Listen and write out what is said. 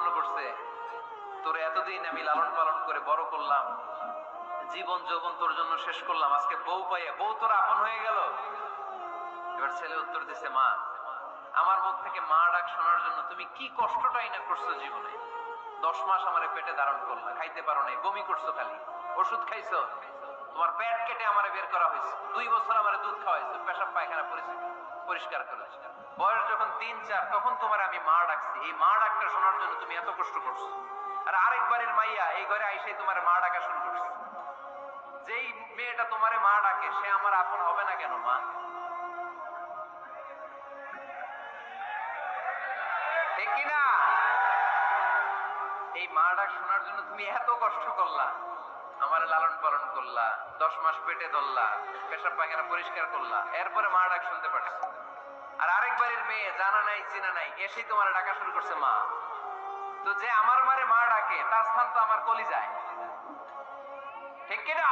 প্রশ্ন করছে, তোরে এতদিন আমি লালন পালন করে বড় করলাম, জীবন যৌবন তোর জন্য শেষ করলাম, আজকে বউ পাইয়া বউ তোর আপন হয়ে গেল। এবার ছেলে উত্তর দিছে, মা, আমার মুখ থেকে মা ডাক শোনার জন্য তুমি কি কষ্টটাই না করছো জীবনে। 10 মাস আমারে পেটে ধারণ করলা, খাইতে পারো নাই, বমি করছো, খালি ওষুধ খাইছো, তোমার পেট কেটে আমারে বের করা হয়েছে, 2 বছর আমারে দুধ খাওয়াইছো, পেশাব পায়খানা পরিষ্কার করেছো। বয়স যখন 3-4 তখন তোমার আমি মা ডাকছি, এই মা ডাকটা শোনার জন্য তুমি এত কষ্ট করছো। আর আরেকবারের মাইয়া এই ঘরে আইসে তোমার মা ডাকা শুরু করছে। যেই মেয়েটা তোমারে মা ডাকে সে আমার আপন হবে না কেন মা? ঠিক কিনা? এই মা ডাক শোনার জন্য তুমি এত কষ্ট করলা, আমার লালন পালন করলা, 10 মাস পেটে ধরলা, পেশাব পায়খানা পরিষ্কার করলা, এরপরে মা ডাক শুনতে পারছো। আর আরেকবারের মেয়ে জানা নাই চিনা নাই এসেই তোমার ডাকা শুরু করছে মা। তো যে আমার মারে মা ডাকে তার স্থান তো আমার কলিজায়, ঠিক কিনা?